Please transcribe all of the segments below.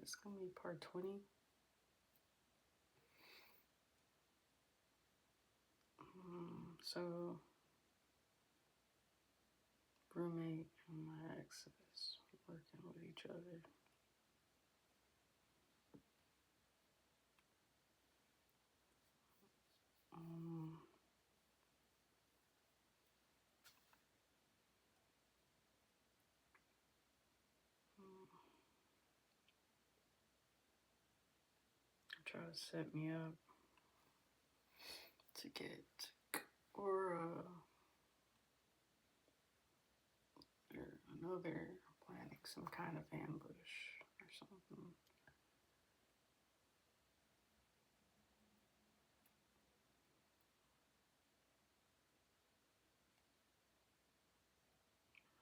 It's gonna be part 20. So, roommate and my ex is working with each other. Try to set me up to get, or I know they're planning some kind of ambush or something.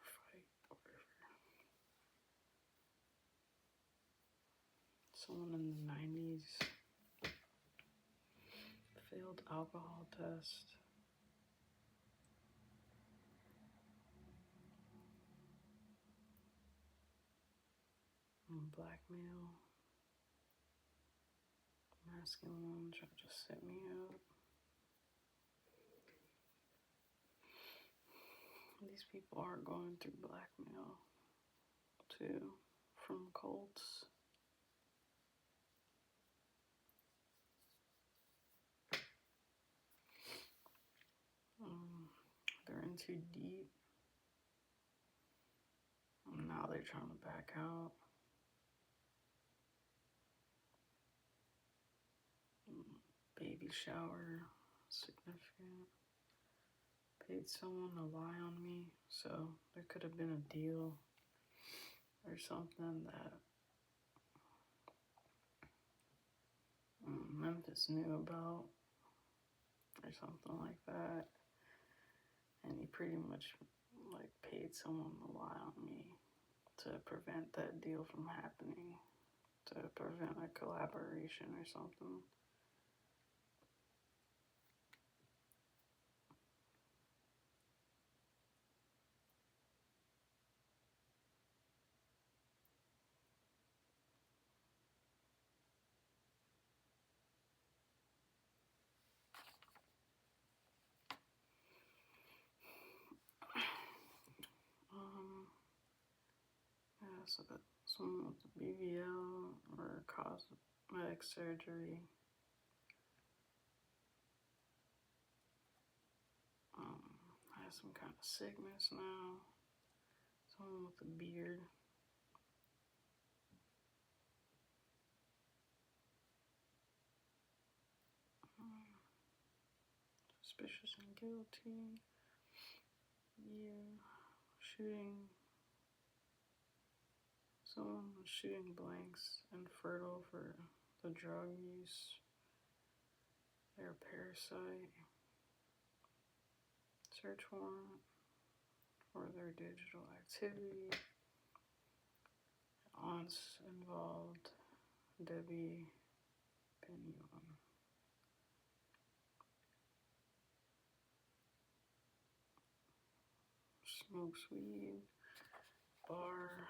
Fight, whatever. Someone in the 90s failed alcohol test. Blackmail. Masculine tried to set me up. These people are going through blackmail too, from cults. They're in too deep. And now they're trying to back out. Baby shower, significant. Paid someone to lie on me, so there could have been a deal or something that Memphis knew about or something like that. And he pretty much like paid someone to lie on me to prevent that deal from happening, to prevent a collaboration or something. Yeah, so that someone with the BBL or cosmetic surgery. Has some kind of sickness now. Someone with a beard. Suspicious and guilty. Yeah. Shooting. Someone was shooting blanks and fertile for the drug use. They're a parasite. Search warrant for their digital activity. Aunts involved. Debbie Pinion. Smokes weed. Bar.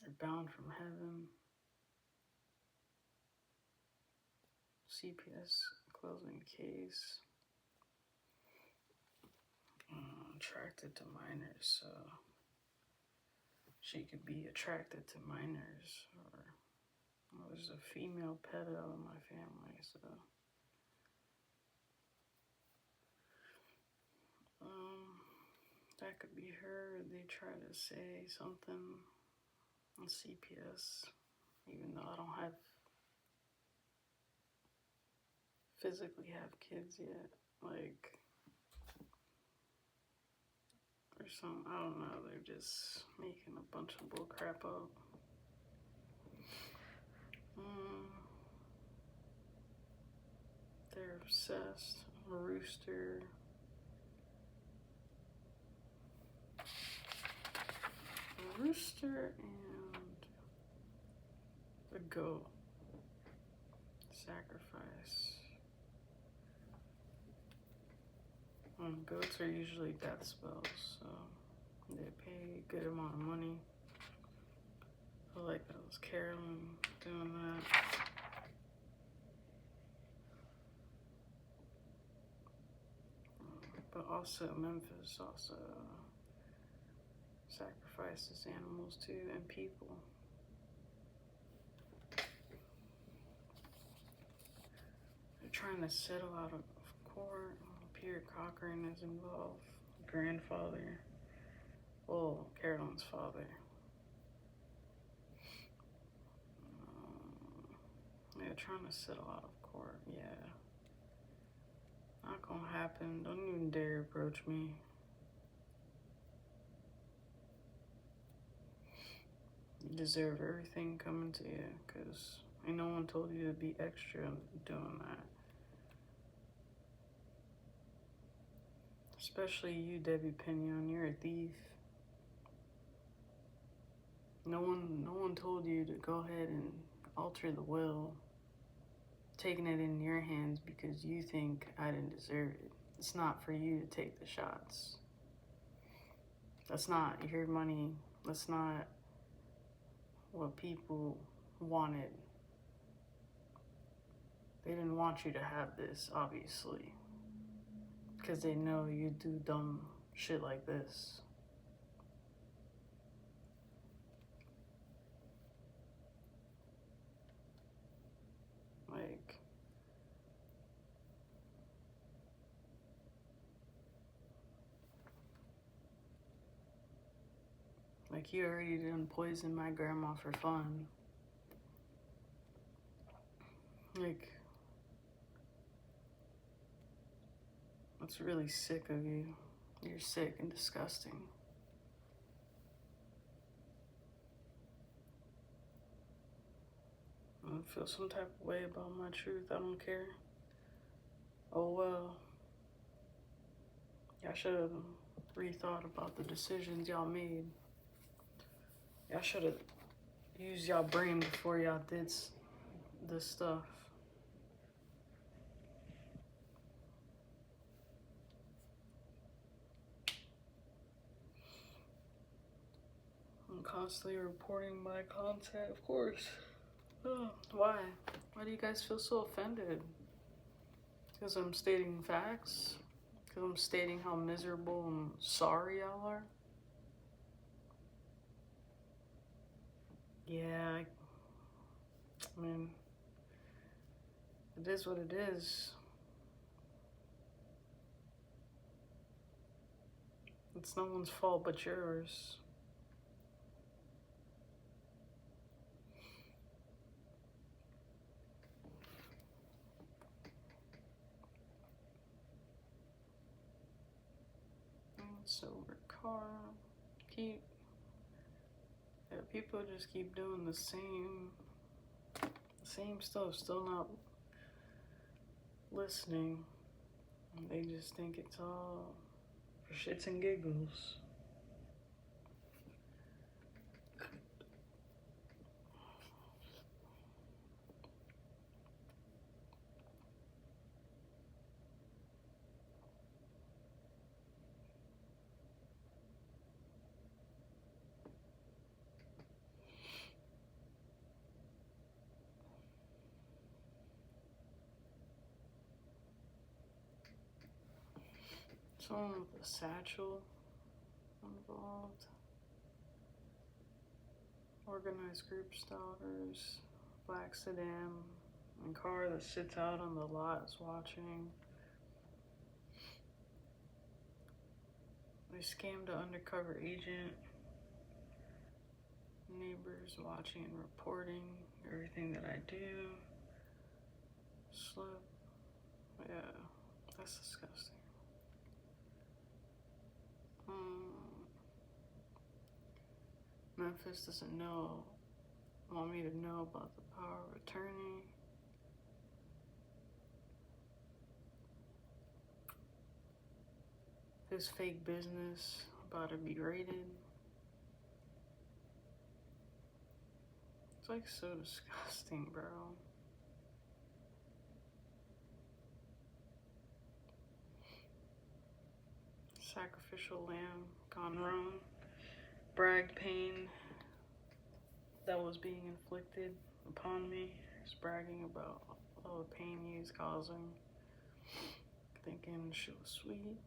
They're bound from heaven. CPS closing case. Attracted to minors, so she could be attracted to minors, or there's a female pedo in my family, so that could be her. They try to say something on CPS, even though I don't physically have kids yet, like, or some, I don't know, they're just making a bunch of bull crap up. They're obsessed. A rooster. A rooster and a goat. Sacrifice. Goats are usually death spells, so they pay a good amount of money. I feel like that was Carolyn doing that. But also Memphis also sacrifices animals too and people. They're trying to settle out of court. Peter Cochran is involved. Grandfather. Well, Carolyn's father. They're trying to settle out of court. Yeah. Not gonna happen. Don't even dare approach me. You deserve everything coming to you, because ain't no one told you to be extra doing that. Especially you, Debbie Pinion. You're a thief. No one told you to go ahead and alter the will, taking it in your hands because you think I didn't deserve it. It's not for you to take the shots. That's not your money. That's not what people wanted. They didn't want you to have this, obviously, because they know you do dumb shit like this. Like you already done poisoned my grandma for fun. Like, that's really sick of you. You're sick and disgusting. I feel some type of way about my truth. I don't care. Oh well. Y'all should have rethought about the decisions y'all made. Y'all should have used y'all brain before y'all did this stuff. I'm constantly reporting my content, of course. Oh, why? Why do you guys feel so offended? Because I'm stating facts? Because I'm stating how miserable and sorry y'all are? Yeah, I mean, it is what it is. It's no one's fault but yours. Silver car. People just keep doing the same stuff, still not listening. They just think it's all for shits and giggles. Someone with a satchel involved. Organized group stalkers. Black sedan. And car that sits out on the lot is watching. They scammed an undercover agent. Neighbors watching and reporting everything that I do. Slip. Yeah, that's disgusting. Memphis doesn't want me to know about the power of attorney. This fake business about to be raided. It's like so disgusting, bro. sacrificial lamb gone wrong. Bragged pain that was being inflicted upon me. He's bragging about all the pain he was causing, thinking she was sweet.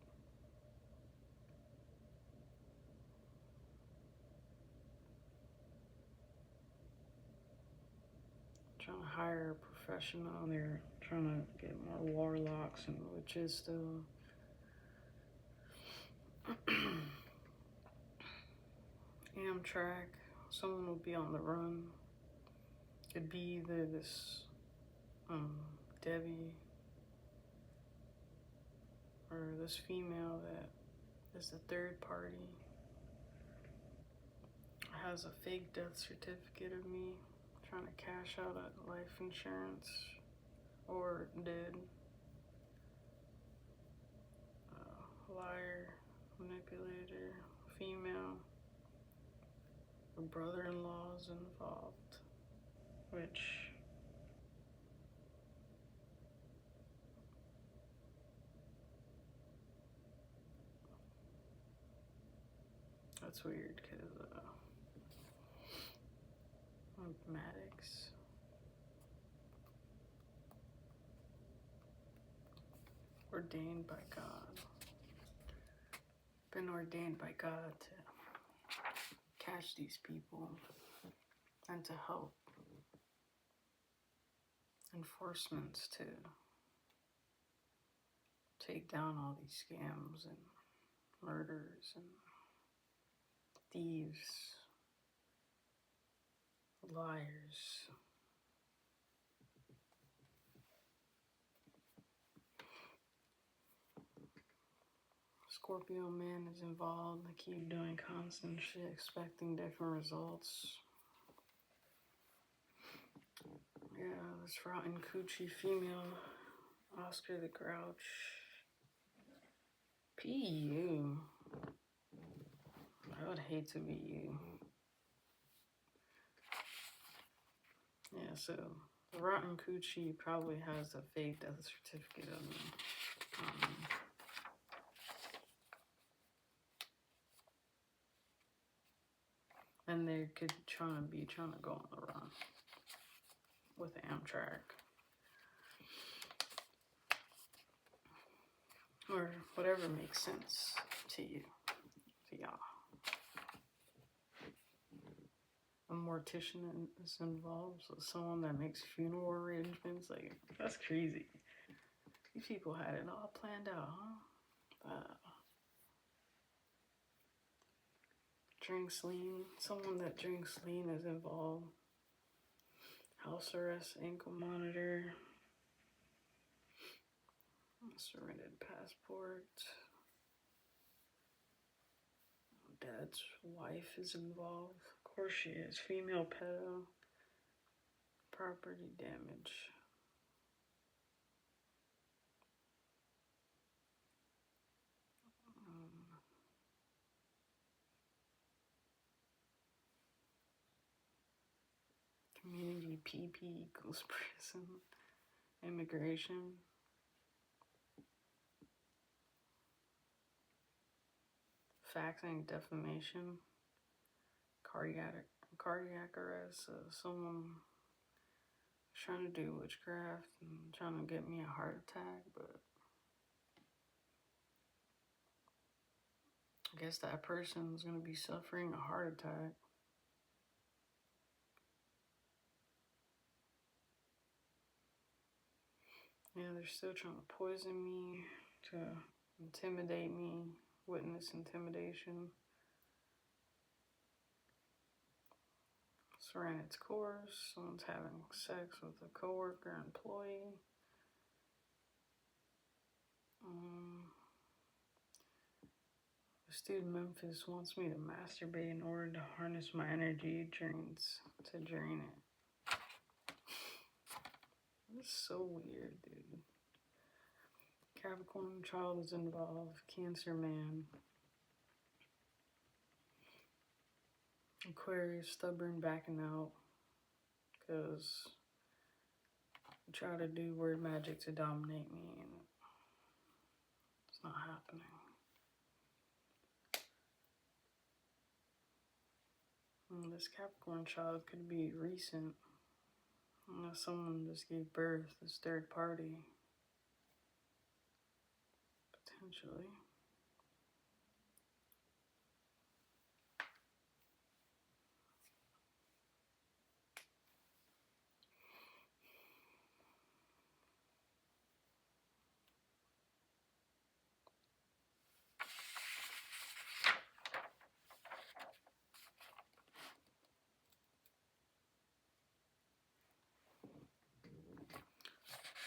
Trying to hire a professional. They're trying to get more warlocks and witches still. Amtrak. Someone will be on the run. Could be either this Debbie or this female that is the third party. Has a fake death certificate of me trying to cash out at life insurance, or did. Liar, manipulator, female. Her brother-in-law is involved, which that's weird because Maddox. Ordained by God. Been ordained by God to catch these people and to help enforcements to take down all these scams and murders and thieves, liars. Scorpio man is involved. I keep doing constant shit, expecting different results. Yeah, this rotten coochie female, Oscar the Grouch. P.U. I would hate to be you. Yeah, so the rotten coochie probably has a fake death certificate of me. And they could trying to go on the run with Amtrak. Or whatever makes sense to you, to y'all. A mortician is involved, so someone that makes funeral arrangements. Like, that's crazy. These people had it all planned out, huh? Drinks lean. Someone that drinks lean is involved. House arrest, ankle monitor. Surrendered passport. Dad's wife is involved. Of course she is. Female pedo. Property damage. Community PP equals prison. Immigration. Faxing defamation. Cardiac arrest. Someone trying to do witchcraft and trying to get me a heart attack, but I guess that person's going to be suffering a heart attack. Yeah, they're still trying to poison me, to intimidate me, witness intimidation. It's ran its course. Someone's having sex with a coworker, employee. The student Memphis wants me to masturbate in order to harness my energy drains to drain it. It's so weird, dude. Capricorn child is involved. Cancer man. Aquarius stubborn backing out because I try to do word magic to dominate me and it's not happening. this Capricorn child could be recent. Someone just gave birth, this third party, potentially.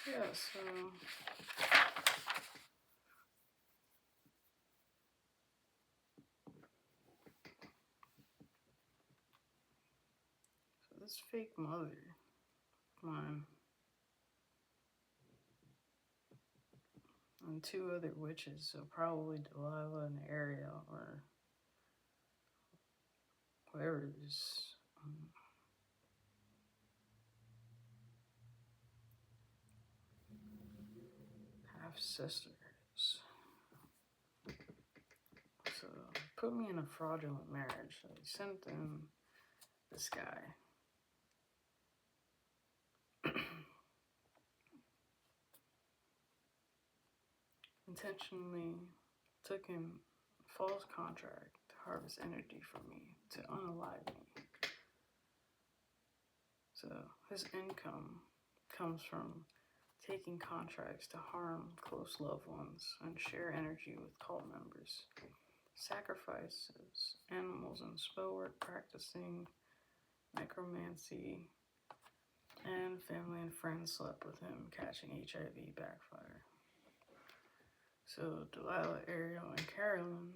Yeah, so this fake mother, mine, and two other witches, so probably Delilah and Ariel, or whoever this half sister is. So put me in a fraudulent marriage. So he sent in this guy. Intentionally took in false contract to harvest energy from me, to unalive me. So his income comes from taking contracts to harm close loved ones and share energy with cult members, sacrifices animals and spell work, practicing necromancy, and family and friends slept with him, catching HIV backfire. So Delilah, Ariel, and Carolyn,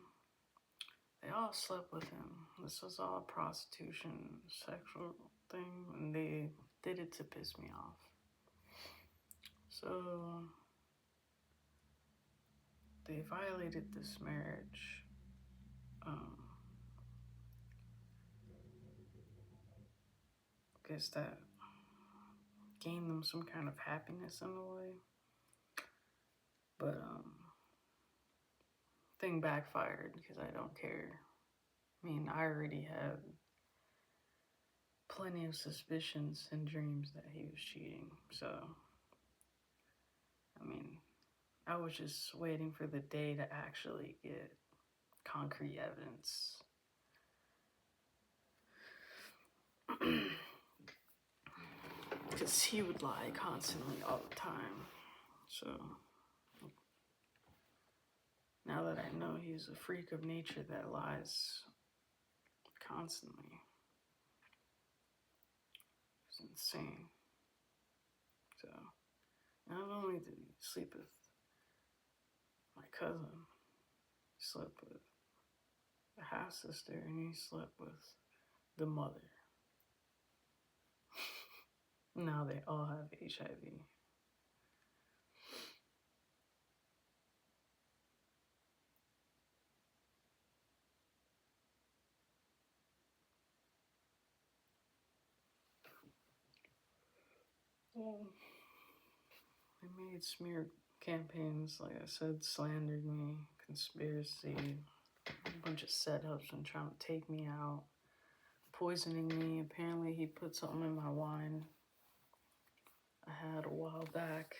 they all slept with him. This was all a prostitution, sexual thing, and they did it to piss me off. So they violated this marriage. Guess that gained them some kind of happiness in a way. But thing backfired because I don't care. I mean, I already had plenty of suspicions and dreams that he was cheating. So, I mean, I was just waiting for the day to actually get concrete evidence. Because he would lie constantly all the time. So, now that I know he's a freak of nature that lies constantly, it's insane. So, not only did he sleep with my cousin, he slept with the half sister, and he slept with the mother. Now they all have HIV. Well, they made smear campaigns, like I said, slandered me, conspiracy, a bunch of setups and trying to take me out, poisoning me. Apparently he put something in my wine I had a while back.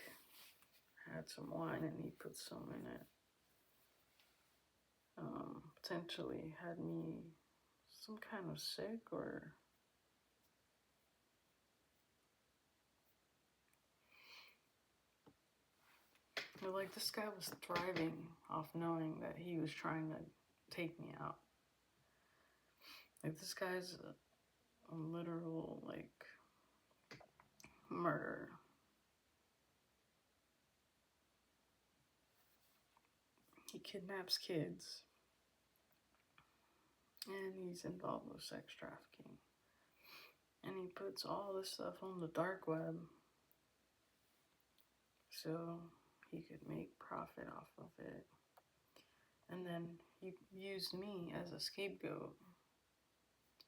I had some wine and he put some in it. Potentially had me some kind of sick, or like this guy was thriving off knowing that he was trying to take me out. Like this guy's a literal like murderer. He kidnaps kids and he's involved with sex trafficking. And he puts all this stuff on the dark web so he could make profit off of it. And then he used me as a scapegoat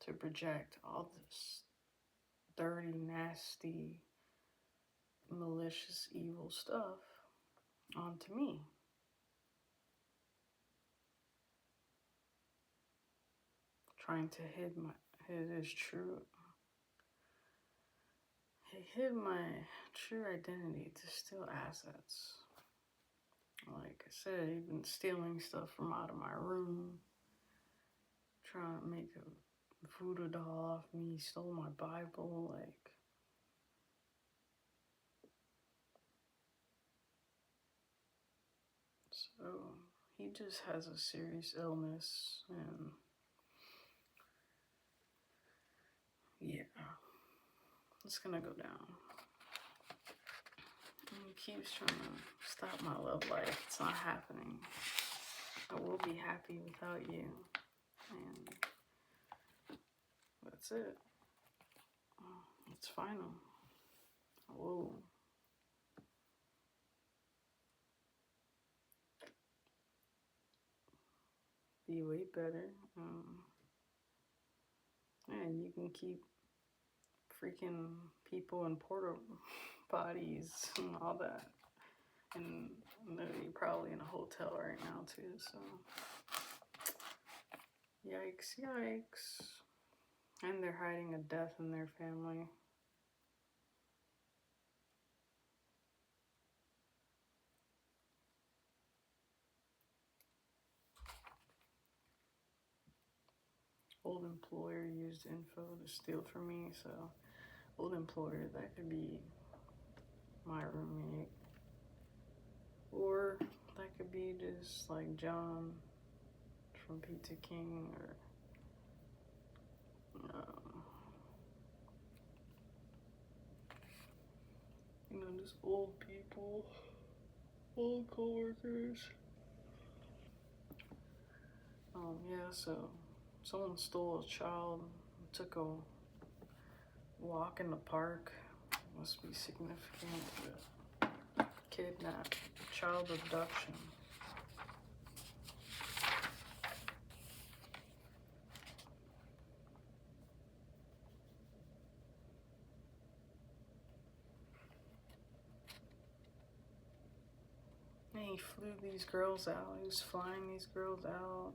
to project all this dirty, nasty, malicious, evil stuff onto me. Trying to his true. He hid my true identity to steal assets. Like I said, he'd been stealing stuff from out of my room, trying to make a voodoo doll off me. He stole my Bible, like. So he just has a serious illness, and yeah, it's gonna go down. And he keeps trying to stop my love life. It's not happening. I will be happy without you, and that's it. It's final. I will be way better. And you can keep freaking people in porta potties and all that. And you're probably in a hotel right now too, so yikes, yikes. And they're hiding a death in their family. Old employer used info to steal from me, so old employer, that could be my roommate. Or that could be just like John from Pizza King, or just old people, old coworkers. Yeah, so someone stole a child, took a walk in the park. Must be significant. Kidnap, child abduction. And he flew these girls out. He was flying these girls out.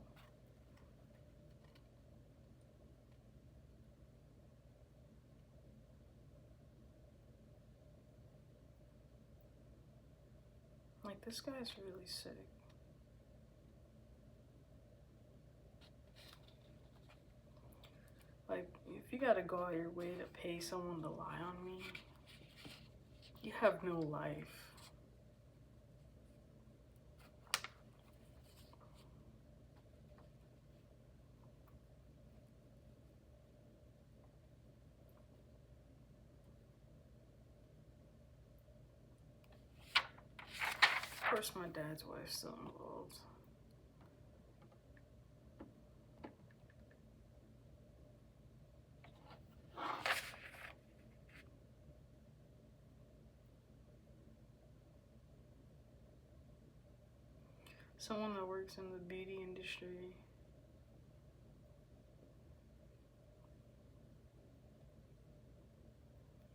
Like, this guy's really sick. Like, if you gotta go out your way to pay someone to lie on me, you have no life. Of course, my dad's wife's still involved. Someone that works in the beauty industry.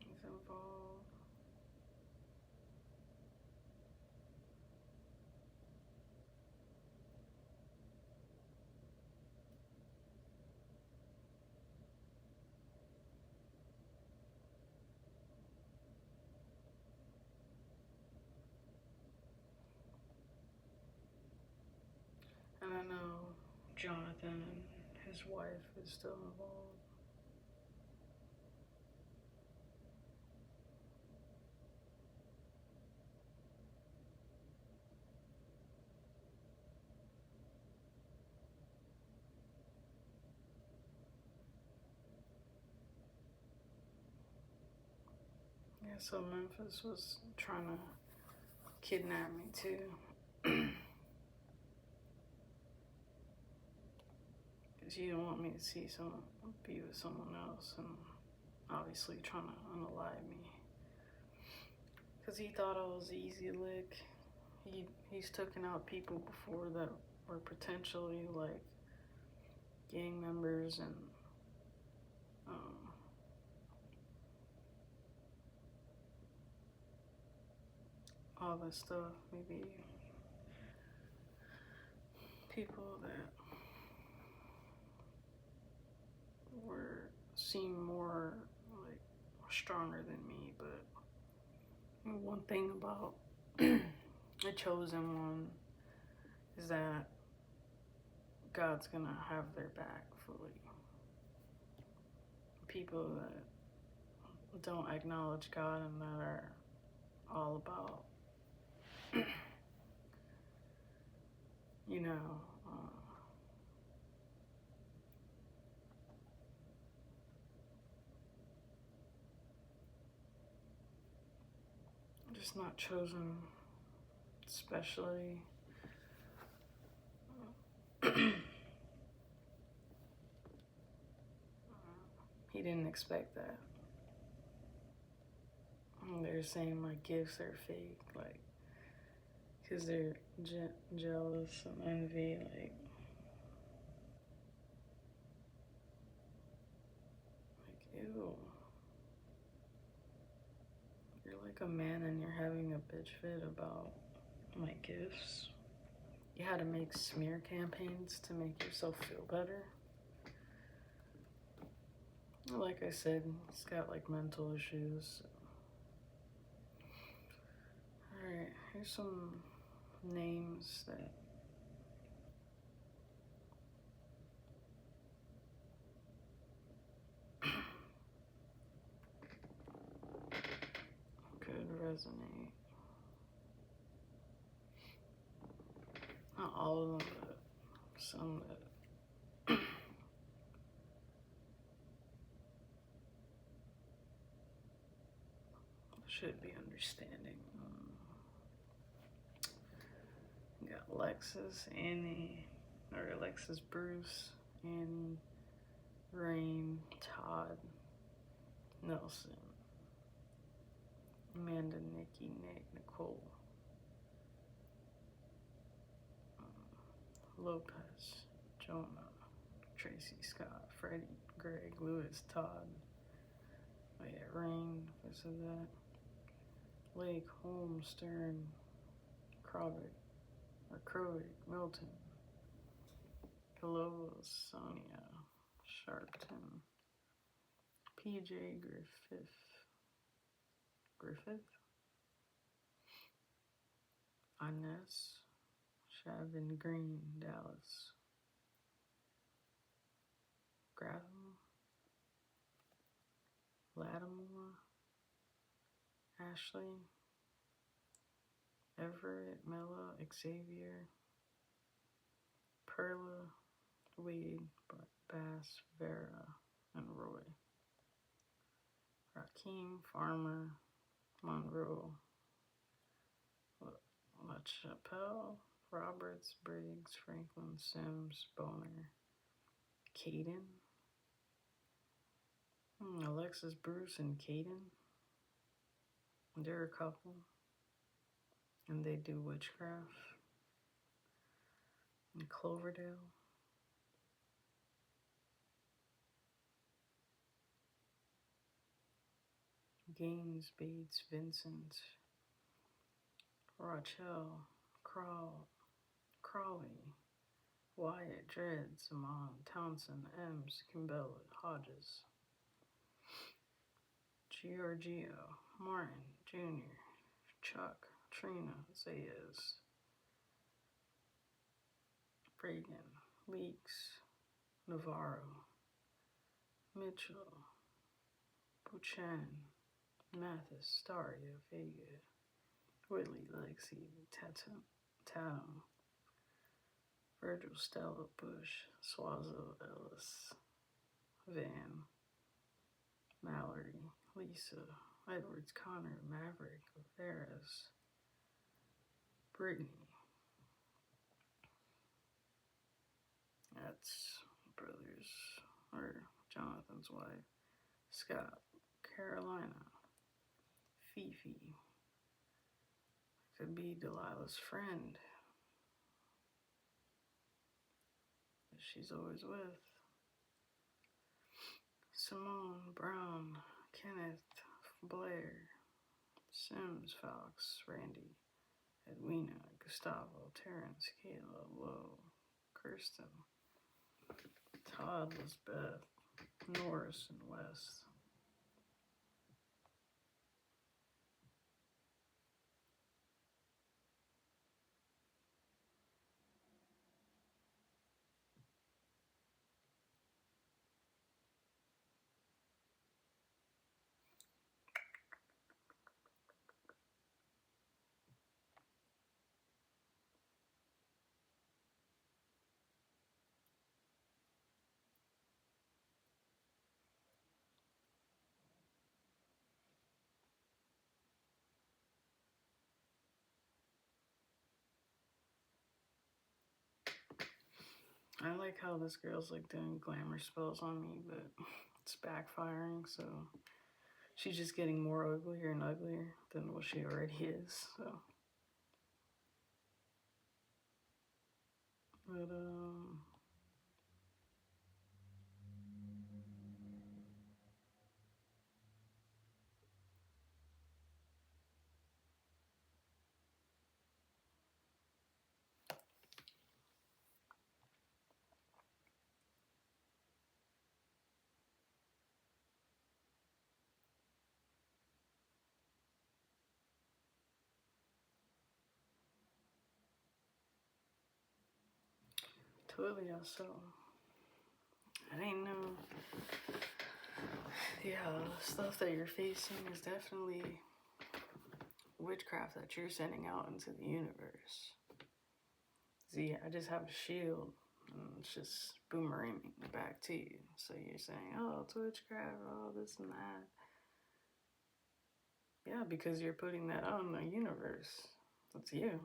Is involved. And I know Jonathan and his wife is still involved. Yeah, so Memphis was trying to kidnap me too. Because you don't want me to see someone be with someone else, and obviously trying to unalive me. Because he thought I was easy lick. He's taken out people before that were potentially like gang members and all that stuff. Maybe people that were seem more like stronger than me. But one thing about the chosen one is that God's gonna have their back fully. People that don't acknowledge God and that are all about, you know, just not chosen, especially. He didn't expect that. They're saying my gifts are fake, like, because they're jealous and envy, like ew. You're like a man and you're having a bitch fit about my gifts. You had to make smear campaigns to make yourself feel better. Like I said, he's got like mental issues. Alright, here's some names that could resonate. Not all of them, but some that should be understanding. You got Alexis, Annie, or Alexis Bruce, Annie, Rain, Todd, Nelson, Amanda, Nikki, Nick, Nicole, Lopez, Jonah, Tracy, Scott, Freddie, Greg, Lewis, Todd. Oh yeah, Rain, if I said that. Lake, Holmes, Stern, Krovic, Milton, Hello, Sonia, Sharpton, PJ Griffith, Inez, Shavin Green, Dallas, Gratham, Lattimore, Ashley, Everett, Mella, Xavier, Perla, Wade, Bass, Vera, and Roy. Rakeem, Farmer, Monroe, LaChapelle, Roberts, Briggs, Franklin, Sims, Boner, Caden, Alexis, Bruce, and Caden. They're a couple, and they do witchcraft. And Cloverdale. Gaines, Bates, Vincent, Rochelle, Crawley, Wyatt, Dredd, Simon, Townsend, Ems, Kimbell, Hodges, Giorgio, Martin, Jr., Chuck, Trina, Zayas, Reagan, Leaks, Navarro, Mitchell, Buchanan, Mathis, Daria, Vega, Whitley, Lexi, Tatum, Virgil, Stella, Bush, Swazo, Ellis, Van, Mallory, Lisa, Edwards, Connor, Maverick, Veras, Brittany. That's brothers, or Jonathan's wife. Scott, Carolina, Fifi. Could be Delilah's friend that she's always with. Simone, Brown, Kenneth, Blair, Sims, Fox, Randy, Edwina, Gustavo, Terrence, Kayla, Lowe, Kirsten, Todd, Lisbeth, Norris and West. I like how this girl's like doing glamour spells on me, but it's backfiring, so she's just getting more uglier and uglier than what she already is, so. But, totally, yeah, so. I didn't know. Yeah, stuff that you're facing is definitely witchcraft that you're sending out into the universe. See, I just have a shield, and it's just boomeranging back to you. So you're saying, oh, it's witchcraft, oh, this and that. Yeah, because you're putting that on the universe. That's you.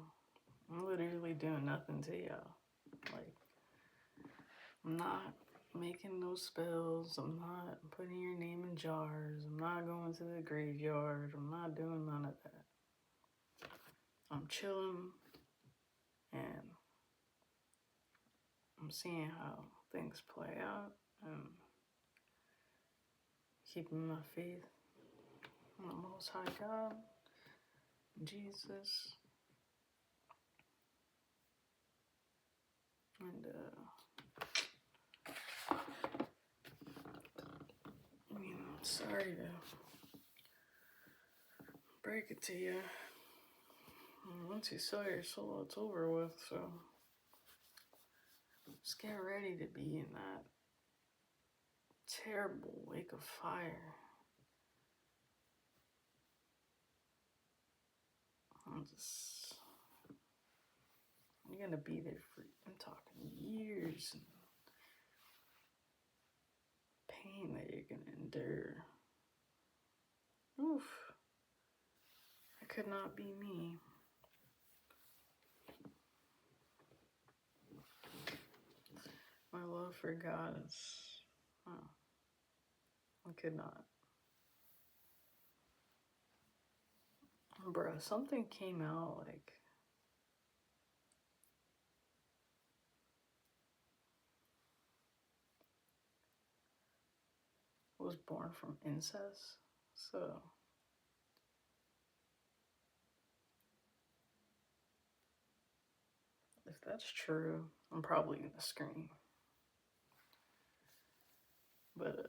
I'm literally doing nothing to y'all. Like, I'm not making no spells. I'm not putting your name in jars. I'm not going to the graveyard. I'm not doing none of that. I'm chilling and I'm seeing how things play out and keeping my faith in the Most High God, Jesus, and sorry to break it to you. Once you sell your soul, it's over with, so just get ready to be in that terrible wake of fire. You're gonna be there for, I'm talking years, and pain that you're gonna endure. Oof. That could not be me. My love for God is, oh, I could not. Bruh, something came out like, was born from incest, so if that's true, I'm probably gonna scream. But,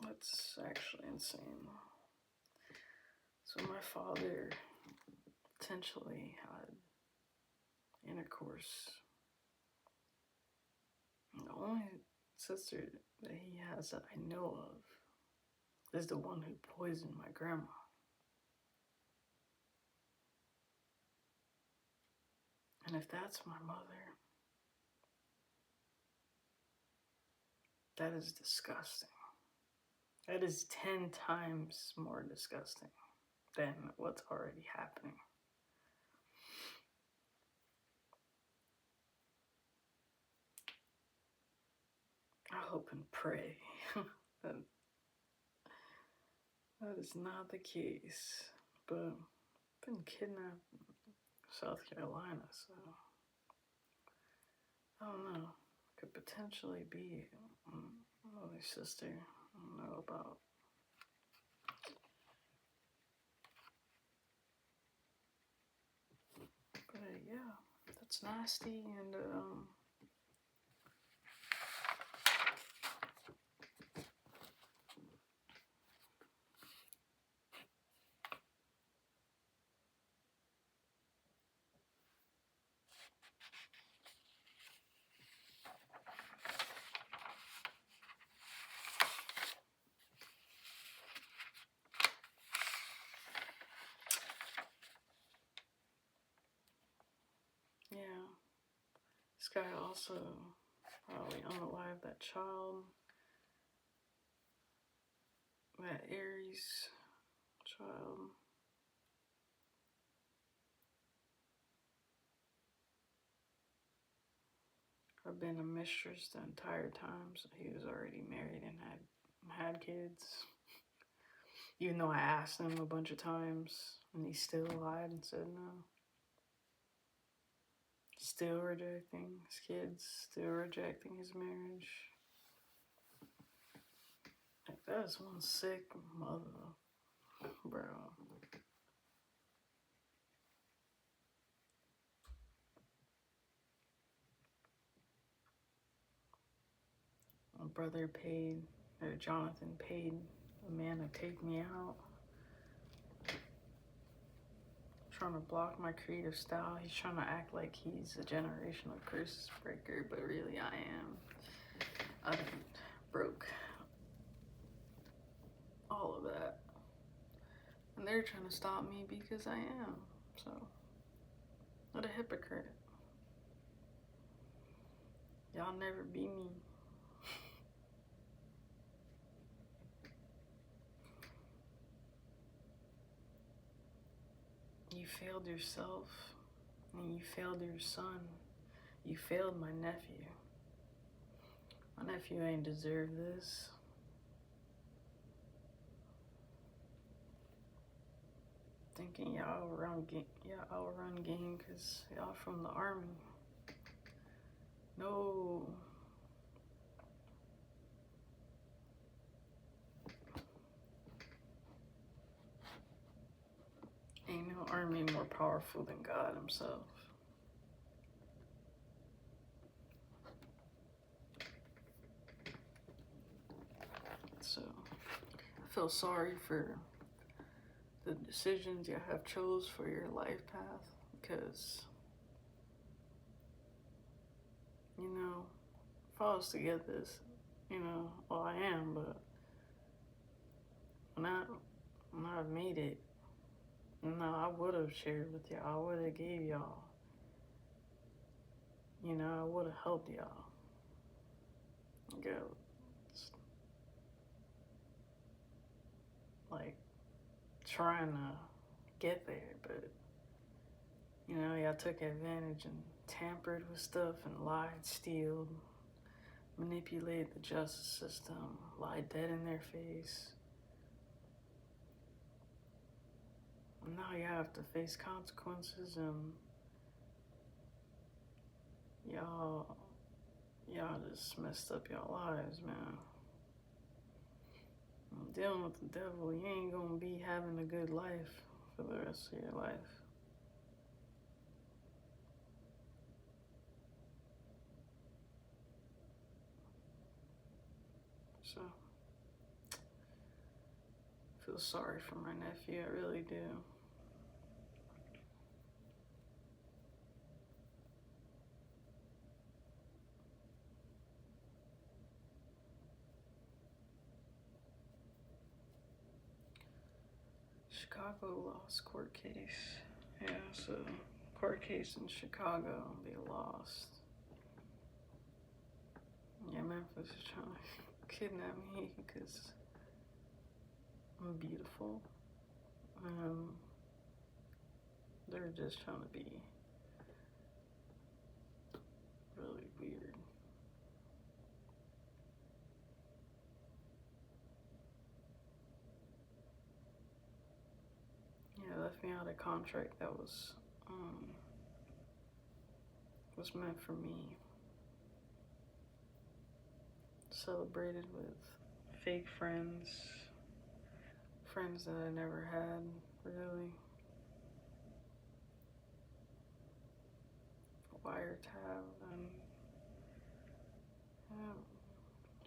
that's actually insane. So my father potentially had intercourse. And the only sister that he has that I know of is the one who poisoned my grandma. And if that's my mother, that is disgusting. That is 10 times more disgusting than what's already happening. I hope and pray that that is not the case. But I've been kidnapped in South Carolina, so I don't know. could potentially be my sister. I don't know about. But yeah, that's nasty. And yeah, this guy also probably unalived that child, that Aries child. I've been a mistress the entire time, so he was already married and had kids. Even though I asked him a bunch of times, and he still lied and said no. Still rejecting his kids, still rejecting his marriage. Like, that's one sick mother, bro. My brother paid, or Jonathan paid a man to take me out. Trying to block my creative style. He's trying to act like he's a generational curse breaker, but really I am. I broke all of that. And they're trying to stop me because I am. So, what a hypocrite. Y'all never be me. You failed yourself, and you failed your son. You failed my nephew. My nephew ain't deserve this. Thinking y'all run game because y'all from the army. No. Ain't no army more powerful than God himself. So, I feel sorry for the decisions you have chose for your life path, because, you know, if I was to get this, well, I am, but when I've made it, I would have shared with y'all. I would have gave y'all. I would have helped y'all. Go, like, trying to get there, but y'all took advantage and tampered with stuff and lied, stealed, manipulated the justice system, lied dead in their face. And now you have to face consequences, and y'all just messed up your lives, man. Dealing with the devil, you ain't gonna be having a good life for the rest of your life. So, I feel sorry for my nephew, I really do. Chicago lost court case. Yeah, so court case in Chicago, they lost. Yeah, Memphis is trying to kidnap me because I'm beautiful. They're just trying to be really weird. Yeah, left me out a contract that was meant for me. celebrated with fake friends, friends that I never had, really. Wiretap and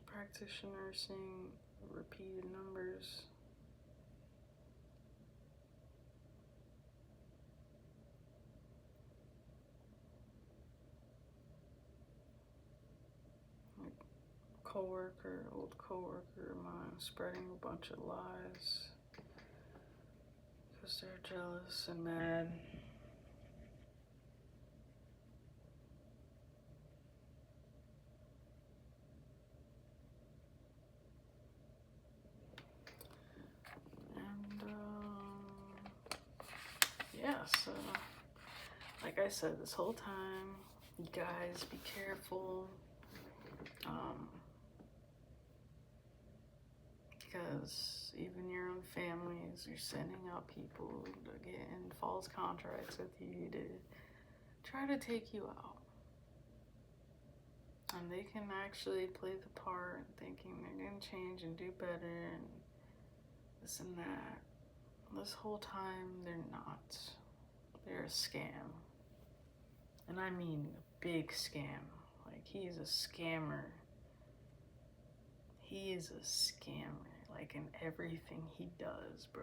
practitioner seeing repeated numbers. Old coworker of mine, spreading a bunch of lies because they're jealous and mad. And yeah, so like I said, this whole time, you guys be careful. Because even your own families, you're sending out people to get in false contracts with you to try to take you out. And they can actually play the part thinking they're going to change and do better and this and that. This whole time, they're not. They're a scam. And I mean a big scam. Like, he's a scammer. He is a scammer. Like, in everything he does, bro.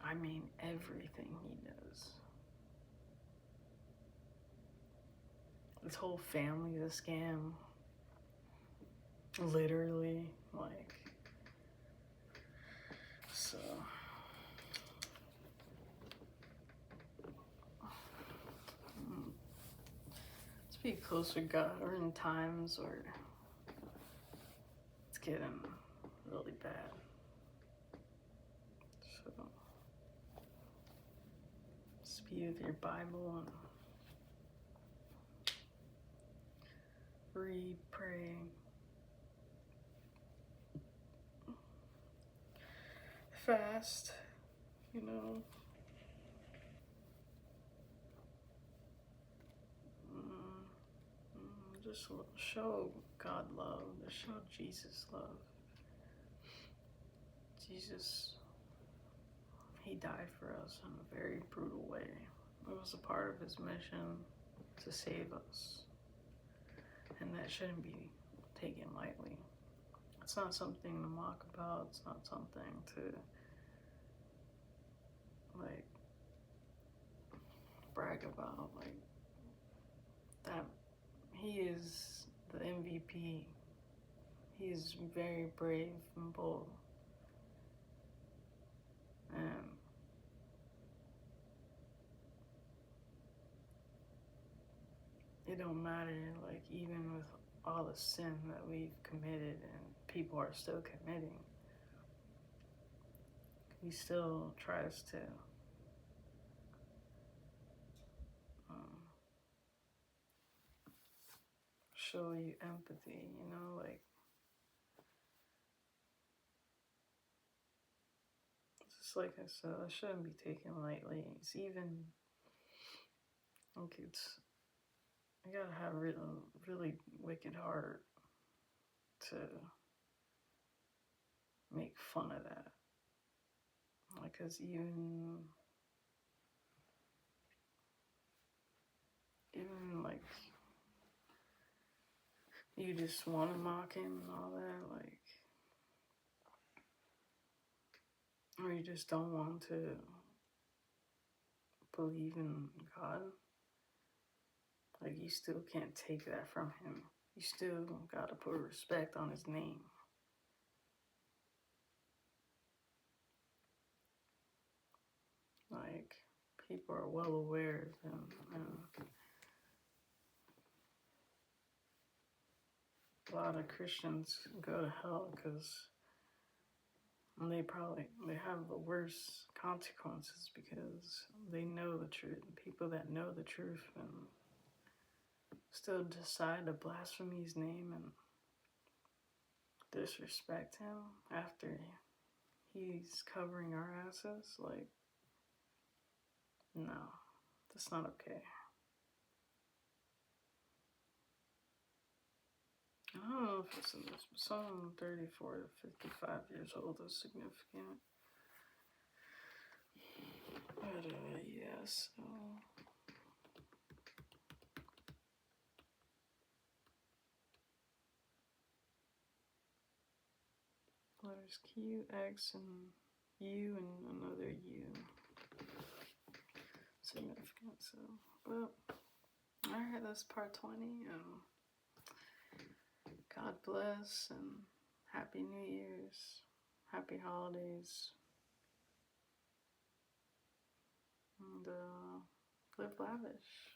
I mean everything he does. This whole family is a scam. Literally, like. So. Let's be closer, God. We're in times where it's getting really bad. So. Just be with your Bible and read, pray. Fast, you know. Just show God love, just show Jesus love. Jesus, he died for us in a very brutal way. It was a part of his mission to save us. And that shouldn't be taken lightly. It's not something to mock about. It's not something to, like, brag about. Like, that he is the MVP. He is very brave and bold. And it don't matter, like, even with all the sin that we've committed and people are still committing, he still tries to show you empathy, you know, like, just like I said, I shouldn't be taken lightly. It's even, like, you gotta have a really wicked heart to make fun of that. Like, cause even like, you just want to mock him and all that, like, or you just don't want to believe in God. Like, you still can't take that from him. You still gotta put respect on his name. Like, people are well aware of him, and a lot of Christians go to hell because they have the worst consequences because they know the truth. People that know the truth and still decide to blaspheme his name and disrespect him after he's covering our asses. Like, no, that's not okay. I don't know if it's in this, but someone 34 to 55 years old is significant. But, yeah, so. Letters Q, X, and U, and another U. Significant, so. But, alright, that's part 20. God bless, and Happy New Year's. Happy holidays. And live lavish.